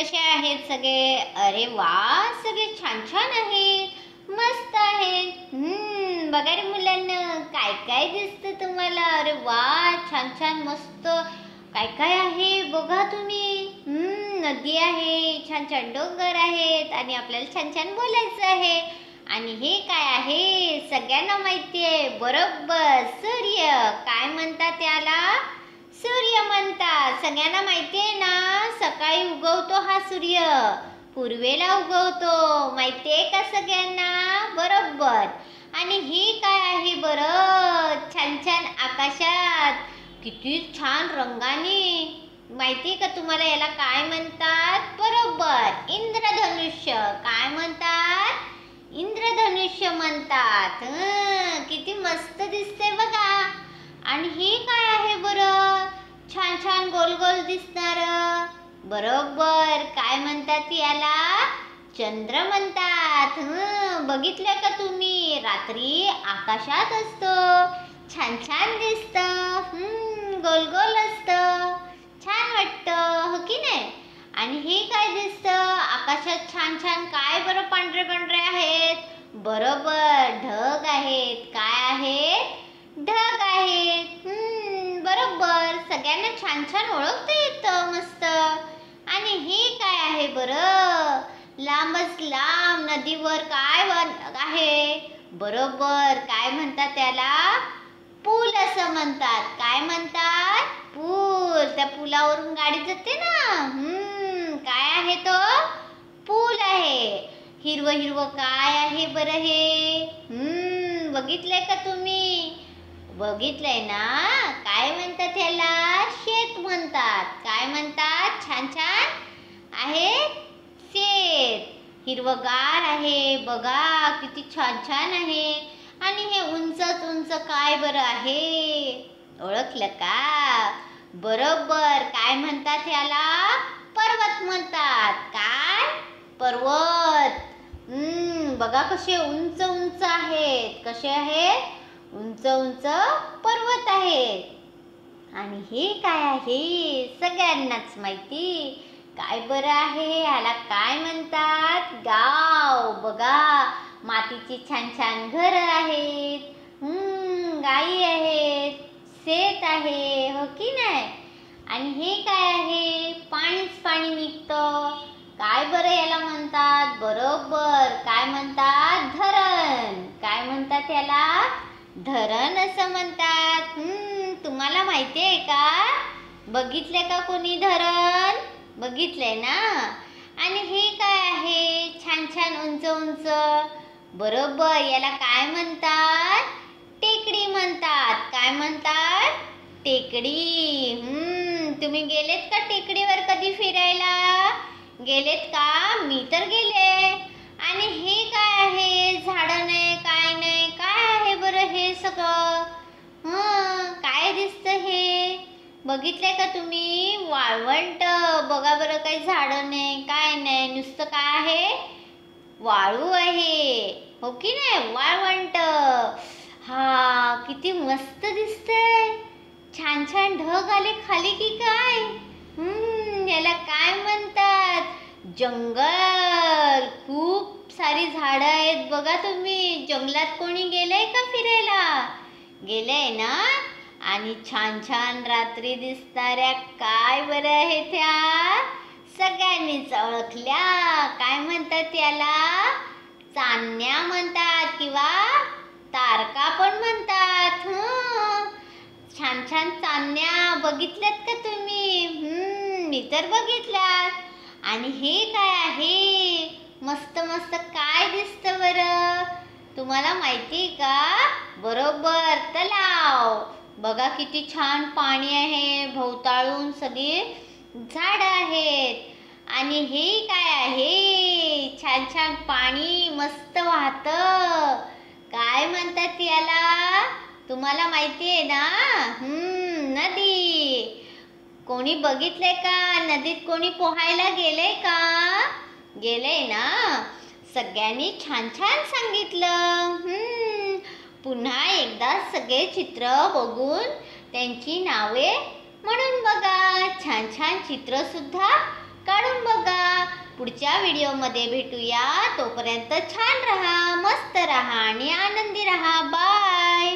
कसे आहेत सगळे? अरे वा, सगळे छान छान आहेत, मस्त आहेत. बघा रे मुलांना, काय काय दिसतं तुम्हाला? अरे वा, छान छान मस्त काय काय आहे बघा तुम्ही. नदी आहे, छान छान डोंगर आहेत आणि आपल्याला छान छान बोलायचं आहे. आणि हे काय आहे सगळ्यांना माहिती आहे, बरोबर सूर्य. काय म्हणतात त्याला? सूर्य म्हणतात. सगळ्यांना माहिती आहे ना, सकाळी उगवतो हा सूर्य, पूर्वेला उगवतो. माहिती आहे का सगळ्यांना? बरोबर. आणि हे काय आहे बरं, छान छान आकाशात किती छान रंगाने. माहिती आहे का तुम्हाला याला काय म्हणतात? बरोबर, इंद्रधनुष्य. काय म्हणतात? इंद्रधनुष्य म्हणतात. किती मस्त दिसते बघा. आणि हे काय आहे बरं, छान छान गोल गोल दिसणार? बरोबर, काय म्हणतात याला? चंद्र म्हणतात. बघितलं का तुम्ही? रात्री आकाशात असतो, छान छान दिसतं, गोल गोल असतं, छान वाटतं, हो की नाही? आणि हे काय दिसतं आकाशात छान छान? काय बरं, पांढरे पांढरे आहेत? बरोबर, ढग आहेत. काय आहेत? ढग आहेत. बरोबर, सगळ्यांना छान छान ओळखता येतं मस्त. आणि हे काय आहे बरं, लांबच लांब नदीवर काय आहे? बरोबर, काय म्हणतात त्याला? पूल असं म्हणतात. काय म्हणतात? पूल. त्या पुलावरून गाडी जाते ना, काय आहे तो? पूल आहे. हिरवं हिरवं काय आहे बरं हे? बघितलंय का तुम्ही? बघितलंय ना? काय म्हणतात याला? शेत म्हणतात. काय म्हणतात? छान छान आहे शेत, हिरवगार आहे. बघा किती छान छान आहे. आणि हे उंचच उंच काय बरं आहे? ओळखलं का? बरोबर, काय म्हणतात याला? पर्वत म्हणतात. काय? पर्वत. बघा कसे उंच उंच आहेत. कसे आहेत? उंच उंच पर्वत आहेत. आणि हे काय आहे सगळ्यांनाच माहिती. काय बरं आहे याला? काय म्हणतात? गाव. बघा, मातीची छान छान घर आहेत, गायी आहेत, शेत आहे, हो की नाही? आणि हे काय आहे? पाणीच पाणी निघतं. काय बरं याला म्हणतात? बरोबर, काय म्हणतात? धरण. काय म्हणतात याला? धरण असं म्हणतात. तुम्हाला माहिती आहे का? बघितले का कोणी धरण? बघितलंय ना? आणि हे काय आहे छान छान उंच उंच? बरोबर, याला काय म्हणतात? टेकडी म्हणतात. काय म्हणतात? टेकडी. तुम्ही गेलेत का टेकडीवर कधी फिरायला? गेलेत का? मी तर गेले. आणि हे काय आहे? झाडं नाही, काय नाही, काय आहे बरं हे सगळं? काय दिसतं हे? बघितलंय का तुम्ही? वाळवंट. बघा बरं, काही झाडं नाही, काय नाही, नुसतं काय आहे? वाळू आहे, हो की नाही? वाळवंट. हा, किती मस्त दिसतंय. छान छान ढग आले खाली की काय? याला काय म्हणतात? जंगल. खूप सारी झाडं आहेत बघा तुम्ही. जंगलात कोणी गेलंय का फिरायला? गेलंय ना? आणि छान छान रात्री दिसणाऱ्या काय बरं आहे त्या? सगळ्यांनीच ओळखल्या. काय म्हणतात याला? चांदण्या म्हणतात किंवा तारका पण म्हणतात. छान छान चांदण्या बघितल्यात का तुम्ही? मी तर बघितल्यात. आणि हे काय आहे? मस्त मस्त काय दिसतं बरं? तुम्हाला माहिती का? बरोबर, तलाव. बघा किती छान पाणी आहे, भोवताळून सगळी झाडं आहेत. आणि हे काय आहे? छान छान पाणी मस्त वाहतं. काय म्हणतात याला? तुम्हाला माहिती आहे ना? नदी. कोणी बघितलंय का? नदीत कोणी पोहायला गेलंय का? गेलंय ना? सगळ्यांनी छान छान सांगितलं. पुन्हा एकदा सगळे चित्र बघून त्यांची नावे म्हणून बघा. छान छान चित्र सुद्धा काढून बघा. पुढच्या व्हिडिओमध्ये भेटूया. तोपर्यंत छान राहा, मस्त राहा आणि आनंदी राहा. बाय.